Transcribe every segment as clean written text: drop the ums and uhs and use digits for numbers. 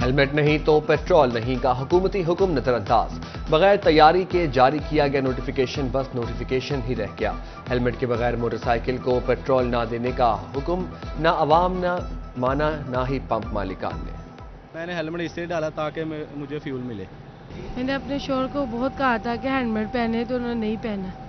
Helmet नहीं तो petrol नहीं का हुकूमती हुक्म नजरअंदाज। बगैर तैयारी के जारी किया गया नोटिफिकेशन बस नोटिफिकेशन ही रह गया। हेलमेट के बगैर मोटरसाइकिल को पेट्रोल ना देने का हुक्म ना अवाम ना माना ना ही पंप मालिकान ने। मैंने हेलमेट इसलिए डाला ताकि मुझे फ्यूल मिले। मैंने अपने शोहर को बहुत कहा था कि हेलमेट पहने तो उन्होंने नहीं पहना।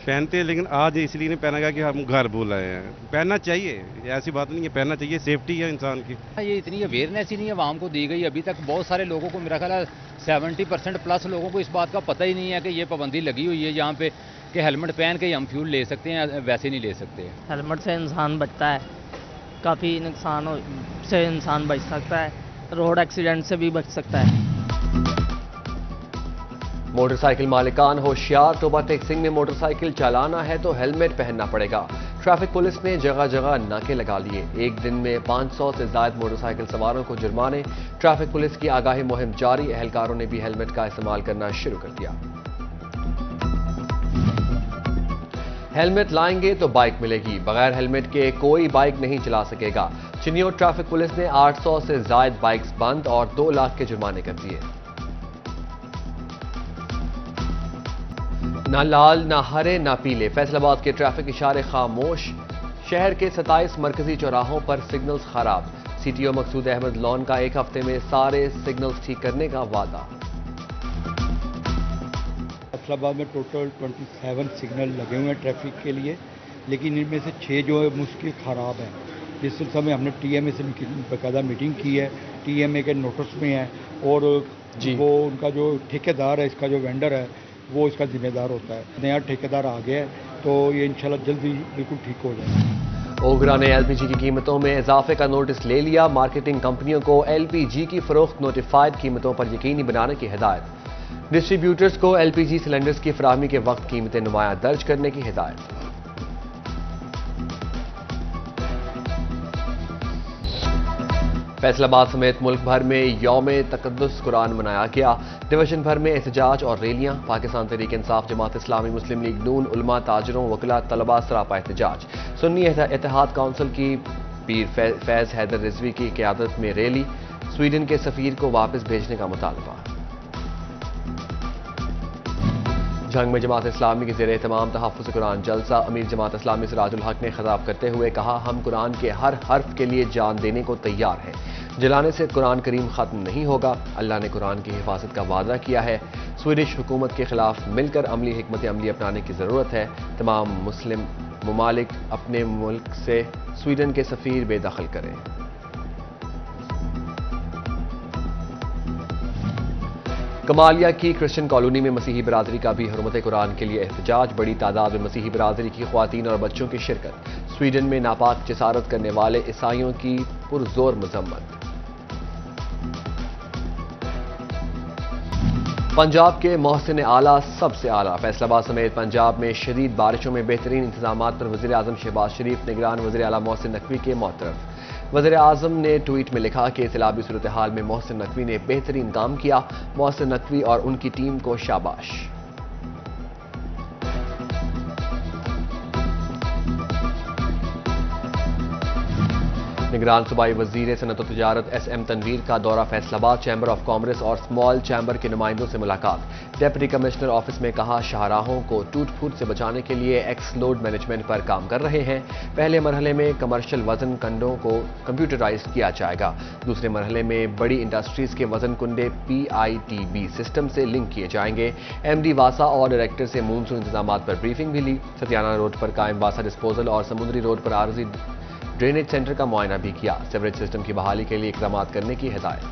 पहनते हैं लेकिन आज इसलिए नहीं पहना गया कि हम घर बुल आए हैं। पहनना चाहिए, ऐसी बात नहीं है, पहनना चाहिए, सेफ्टी है इंसान की। ये इतनी अवेयरनेस ही नहीं है आवाम को दी गई अभी तक। बहुत सारे लोगों को, मेरा ख्याल है 70% प्लस लोगों को इस बात का पता ही नहीं है कि ये पाबंदी लगी हुई है यहाँ पे कि हेलमेट पहन के हम फ्यूल ले सकते हैं, वैसे नहीं ले सकते। हेलमेट से इंसान बचता है, काफ़ी नुकसान से इंसान बच सकता है, रोड एक्सीडेंट से भी बच सकता है। मोटरसाइकिल मालिकान होशियार, टोबा टेक्सिंग में मोटरसाइकिल चलाना है तो हेलमेट पहनना पड़ेगा। ट्रैफिक पुलिस ने जगह जगह नाके लगा लिए। एक दिन में 500 से ज्यादा मोटरसाइकिल सवारों को जुर्माने। ट्रैफिक पुलिस की आगाही मुहिम जारी। एहलकारों ने भी हेलमेट का इस्तेमाल करना शुरू कर दिया। हेलमेट लाएंगे तो बाइक मिलेगी, बगैर हेलमेट के कोई बाइक नहीं चला सकेगा। चिनियोट ट्रैफिक पुलिस ने 800 से ज्यादा बाइक्स बंद और 2 लाख के जुर्माने कर दिए। ना लाल ना हरे ना पीले, फैसलाबाद के ट्रैफिक इशारे खामोश। शहर के 27 मरकजी चौराहों पर सिग्नल्स खराब। सीटीओ मकसूद अहमद लॉन का 1 हफ्ते में सारे सिग्नल्स ठीक करने का वादा। फैसलाबाद में टोटल 27 सिग्नल लगे हुए हैं ट्रैफिक के लिए, लेकिन इनमें से 6 जो है मुश्किल ख़राब हैं। जिस समय हमने टीएमए से बाकायदा मीटिंग की है, टीएमए के नोटिस में है और वो उनका जो ठेकेदार है, इसका जो वेंडर है वो इसका जिम्मेदार होता है। नया ठेकेदार आ गया है तो ये इंशाल्लाह जल्दी बिल्कुल ठीक हो जाएगा। ओगरा ने एलपीजी की कीमतों में इजाफे का नोटिस ले लिया। मार्केटिंग कंपनियों को एलपीजी की फरोख्त नोटिफाइड कीमतों पर यकीनी बनाने की हिदायत। डिस्ट्रीब्यूटर्स को एलपीजी सिलेंडर्स की फराहमी के वक्त कीमतें नुमाया दर्ज करने की हिदायत। फैसलाबाद समेत मुल्क भर में यौम तकद्दुस कुरान मनाया गया। डिवीजन भर में एहतजाज और रैलियां। पाकिस्तान तहरीक इंसाफ, जमात इस्लामी, मुस्लिम लीग नून, उलमा, ताजरों, वकला, तलबा सरापा एहतजाज। सुन्नी इत्तेहाद काउंसिल की पीर फैज हैदर रिजवी की क़यादत में रैली। स्वीडन के सफीर को वापस भेजने का मुतालबा। जंग में जमात इस्लामी के ज़ेरे तमाम तहफ़्फ़ुज़ कुरान जलसा। अमीर जमात इस्लामी सिराजुल हक ने खिताब करते हुए कहा, हम कुरान के हर हर्फ के लिए जान देने को तैयार हैं। जलाने से कुरान करीम ख़त्म नहीं होगा। अल्लाह ने कुरान की हिफाजत का वादा किया है। स्वीडिश हुकूमत के खिलाफ मिलकर अमली हिकमत अमली अपनाने की ज़रूरत है। तमाम मुस्लिम ममालिक अपने मुल्क से स्वीडन के सफ़ीर बेदखल करें। कमालिया की क्रिश्चियन कॉलोनी में मसीही बरादरी का भी हुर्मत कुरान के लिए एहतजाज। बड़ी तादाद में मसीही बरादरी की ख्वातीन और बच्चों की शिरकत। स्वीडन में नापाक जसारत करने वाले ईसाइयों की पुरजोर मजम्मत। पंजाब के मोहसिन आला सबसे आला। फैसलाबाद समेत पंजाब में शदीद बारिशों में बेहतरीन इंतजामात पर वज़ीर आज़म शहबाज शरीफ निगरान वज़ीर आला मोहसिन नकवी के मौतरफ। वज़ीर आज़म ने ट्वीट में लिखा कि सैलाबी सूरत हाल में मोहसिन नकवी ने बेहतरीन काम किया। मोहसिन नकवी और उनकी टीम को शाबाश। निगरान सूबाई वजीर सनत व तिजारत SM तनवीर का दौरा फैसलाबाद। चैम्बर ऑफ कॉमर्स और स्मॉल चैम्बर के नुमाइंदों से मुलाकात। डिप्टी कमिश्नर ऑफिस में कहा, शाहराहों को टूट फूट से बचाने के लिए एक्स लोड मैनेजमेंट पर काम कर रहे हैं। पहले मरहले में कमर्शियल वजन कंडों को कंप्यूटराइज किया जाएगा। दूसरे मरहले में बड़ी इंडस्ट्रीज के वजन कुंडे PITB सिस्टम से लिंक किए जाएंगे। MD वासा और डायरेक्टर से मूनसून इंतजाम पर ब्रीफिंग भी ली। सतियाना रोड पर कायम वासा डिस्पोजल और समुद्री रोड पर आरजी ड्रेनेज सेंटर का मुआयना भी किया। सीवरेज सिस्टम की बहाली के लिए इक़दाम करने की हिदायत।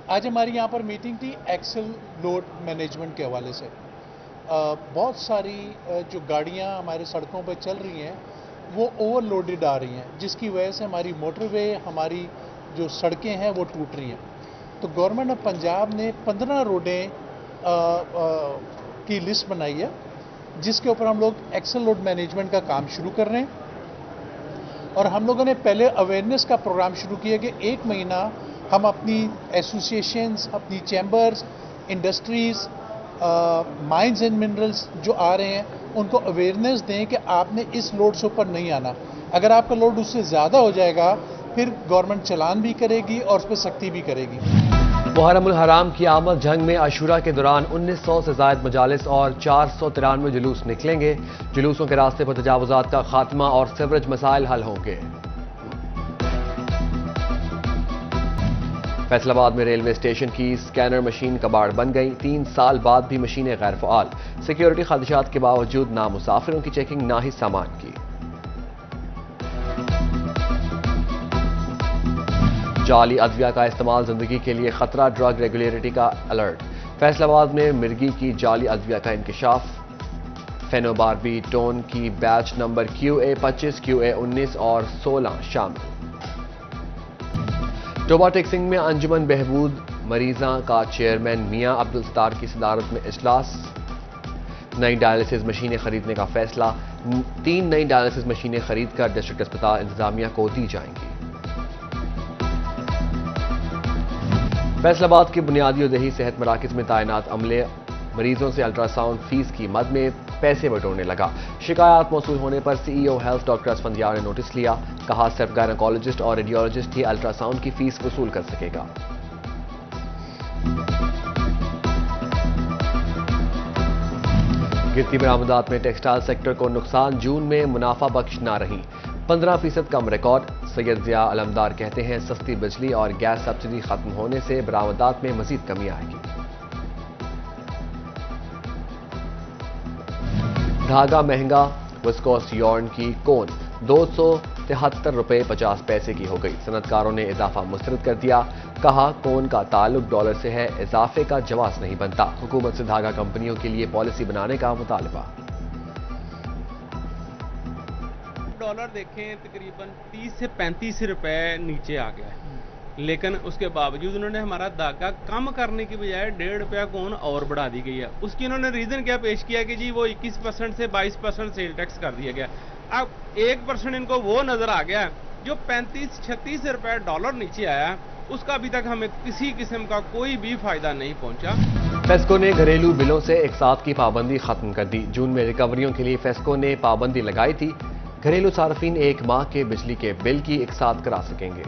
आज हमारी यहाँ पर मीटिंग थी एक्सेल लोड मैनेजमेंट के हवाले से। बहुत सारी जो गाड़ियाँ हमारे सड़कों पर चल रही हैं वो ओवरलोडेड आ रही हैं, जिसकी वजह से हमारी मोटरवे, हमारी जो सड़कें हैं वो टूट रही हैं। तो गवर्नमेंट ऑफ पंजाब ने 15 रोडें की लिस्ट बनाई है, जिसके ऊपर हम लोग एक्सेल लोड मैनेजमेंट का काम शुरू कर रहे हैं। और हम लोगों ने पहले अवेयरनेस का प्रोग्राम शुरू किया कि 1 महीना हम अपनी एसोसिएशंस, अपनी chambers, industries, mines and minerals जो आ रहे हैं उनको अवेयरनेस दें कि आपने इस लोड से ऊपर नहीं आना। अगर आपका लोड उससे ज़्यादा हो जाएगा फिर गवर्नमेंट चलान भी करेगी और उस पर सख्ती भी करेगी। मुहर्रम उल हराम की आमद जंग में अशूरा के दौरान 1900 से ज़ायद मजालिस और 493 जुलूस निकलेंगे। जुलूसों के रास्ते पर तजावुजात का खात्मा और सीवरेज मसाइल हल होंगे। फैसलाबाद में रेलवे स्टेशन की स्कैनर मशीन कबाड़ बन गई। 3 साल बाद भी मशीनें गैर फ़आल। सिक्योरिटी खदशात के बावजूद ना मुसाफिरों की चेकिंग ना ही सामान की। जाली अदविया का इस्तेमाल जिंदगी के लिए खतरा, ड्रग रेगुलेटरी का अलर्ट। फैसलाबाद में मिर्गी की जाली अदविया का इंकशाफ। फेनोबार्बिटोन की बैच नंबर QA25, QA19 और 16 शामिल। टोबा टेक्सिंग में अंजुमन बहबूद मरीजा का चेयरमैन मियां अब्दुल सत्तार की सदारत में इजलास। नई डायलिसिस मशीनें खरीदने का फैसला। 3 नई डायलिसिस मशीनें खरीदकर डिस्ट्रिक्ट अस्पताल इंतजामिया को दी जाएंगी। फैसलाबाद के बुनियादी और देही सेहत मराकज में तैनात अमले मरीजों से अल्ट्रासाउंड फीस की मद में पैसे बटोरने लगा। शिकायत मौसूल होने पर CEO हेल्थ डॉक्टर असफंदियार ने नोटिस लिया। कहा सिर्फ गायनेकोलॉजिस्ट और रेडियोलॉजिस्ट ही अल्ट्रासाउंड की फीस वसूल कर सकेगा। गिरती बरामदात में टेक्सटाइल सेक्टर को नुकसान, जून में मुनाफा बख्श ना रही। 15% कम रिकॉर्ड। सैयद जिया अलमदार कहते हैं सस्ती बिजली और गैस सब्सिडी खत्म होने से बरामदात में मजीद कमी आएगी। धागा महंगा, विस्कोस यॉर्न की कोन 273 रुपये 50 पैसे की हो गई। सनतकारों ने इजाफा मुस्तरद कर दिया। कहा कोन का ताल्लुक डॉलर से है, इजाफे का जवाब नहीं बनता। हुकूमत से धागा कंपनियों के लिए पॉलिसी बनाने का मुतालबा। डॉलर देखें तकरीबन 30 से 35 रुपए नीचे आ गया है, लेकिन उसके बावजूद उन्होंने हमारा धागा कम करने की बजाय 1.5 रुपया कौन और बढ़ा दी गई है। उसकी उन्होंने रीजन क्या पेश किया कि जी वो 21% से 22% सेल टैक्स कर दिया गया। अब 1% इनको वो नजर आ गया जो 35-36 रुपए डॉलर नीचे आया, उसका अभी तक हमें किसी किस्म का कोई भी फायदा नहीं पहुंचा। फेस्को ने घरेलू बिलों से एक साथ की पाबंदी खत्म कर दी। जून में रिकवरियों के लिए फेस्को ने पाबंदी लगाई थी। घरेलू सार्फिन 1 माह के बिजली के बिल की एक साथ करा सकेंगे।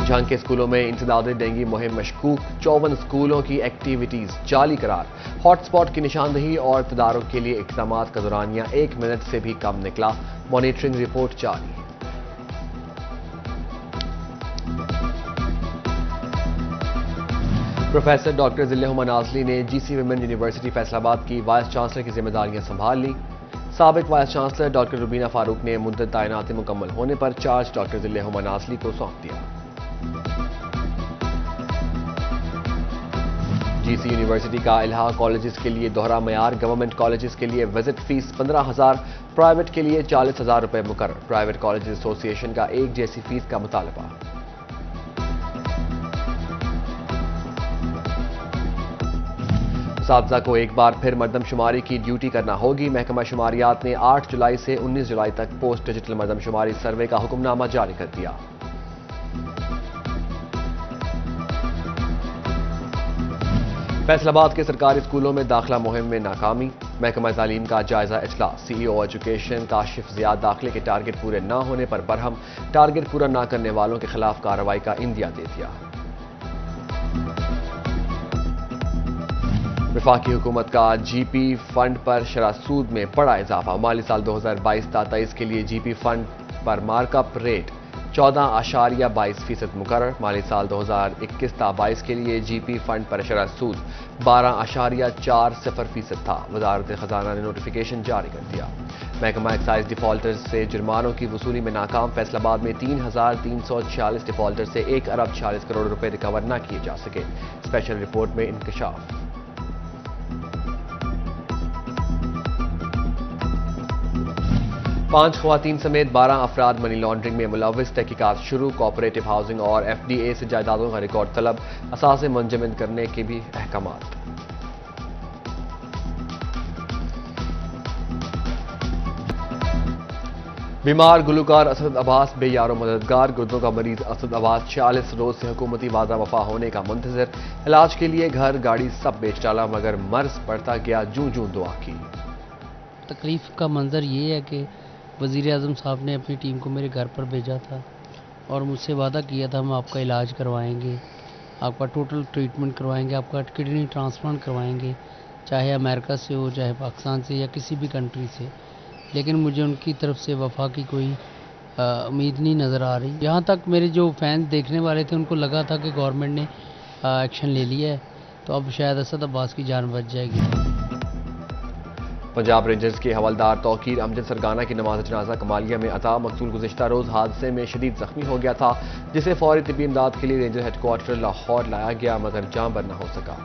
झांग के स्कूलों में इंसदाद डेंगू मुहिम मशकूक। 54 स्कूलों की एक्टिविटीज जाली करार। हॉटस्पॉट की निशानदही और तदारुक के लिए इक़दामात का दौरानिया 1 मिनट से भी कम निकला। मॉनिटरिंग रिपोर्ट जारी। प्रोफेसर डॉक्टर ज़िल्लुर नाज़ली ने GC विमेन यूनिवर्सिटी फैसलाबाद की वाइस चांसलर की जिम्मेदारियां संभाल ली। साबिक vice chancellor doctor Rubina Farooq ने मुद्दत तैनाती मुकम्मल होने पर चार्ज डॉक्टर ज़िल्लुर नाज़ली को सौंप दिया। GC यूनिवर्सिटी का इलाहा कॉलेजेस के लिए दोहरा मयार। गवर्नमेंट कॉलेजेस के लिए विजिट फीस 15,000, प्राइवेट के लिए 40,000 रुपए मुकर्रर। प्राइवेट कॉलेज एसोसिएशन का एक जैसी फीस का मुतालबा। साथीज़ा को एक बार फिर मरदमशुमारी की ड्यूटी करना होगी। महकमा शुमारियात ने 8 जुलाई से 19 जुलाई तक पोस्ट डिजिटल मरदमशुमारी सर्वे का हुक्मनामा जारी कर दिया। फैसलाबाद के सरकारी स्कूलों में दाखिला मुहिम में नाकामी। महकमा तालीम का जायजा इजलास। CEO एजुकेशन काशिफ ज़ियाद दाखिले के टारगेट पूरे न होने पर बरहम। टारगेट पूरा न करने वालों के खिलाफ कार्रवाई का इंदिया दे दिया। वफाकी हुकूमत का GP फंड पर शरह सूद में बड़ा इजाफा। माली साल 2022-23 के लिए GP फंड पर मार्कअप रेट 14.22% मुकर्रर। माली साल 2021-22 के लिए GP फंड पर शरह सूद 12.40% था। वजारत खजाना ने नोटिफिकेशन जारी कर दिया। महकमा एक्साइज डिफॉल्टर्स से जुर्मानों की वसूली में नाकाम। फैसलाबाद में 3,346 डिफॉल्टर से 1 अरब 40 करोड़ रुपए रिकवर न किए जा सके। स्पेशल रिपोर्ट में इंकशाफ। 5 ख्वातीन समेत 12 अफराद मनी लॉन्ड्रिंग में मुलव्विस। तहकीकात शुरू। कोऑपरेटिव हाउसिंग और FDA से जायदादों का रिकॉर्ड तलब। असासे मुंजमद करने के भी अहकामात। بیمار گلوکار اسد عباس بے یار و مددگار، گردوں کا مریض اسد عباس 46 روز سے حکومتی وعدہ وفا ہونے کا منتظر، علاج کے لیے گھر گاڑی سب بیچ ڈالا مگر مرض بڑھتا گیا، جوں جوں دعا کی۔ تکلیف کا منظر یہ ہے کہ وزیر اعظم صاحب نے اپنی ٹیم کو میرے گھر پر بھیجا تھا اور مجھ سے وعدہ کیا تھا ہم آپ کا علاج کروائیں گے، آپ کا ٹوٹل ٹریٹمنٹ کروائیں گے، آپ کا کڈنی ٹرانسپلانٹ کروائیں گے، چاہے امریکہ سے ہو، چاہے پاکستان سے یا کسی بھی کنٹری سے، لیکن مجھے ان کی طرف سے وفا کی کوئی امید نہیں نظر آ رہی۔ یہاں تک میرے جو فینس دیکھنے والے تھے ان کو لگا تھا کہ گورنمنٹ نے ایکشن لے لیا ہے تو اب شاید اسد عباس کی جان بچ جائے گی۔ پنجاب رینجرز کے حوالدار توقیر امجد سرگانہ کی نماز جنازہ کمالیہ میں عطا مقتول گزشتہ روز حادثے میں شدید زخمی ہو گیا تھا، جسے فوری طبی امداد کے لیے رینجر ہیڈ کوارٹر لاہور لایا گیا مگر جاں بر نہ ہو سکا۔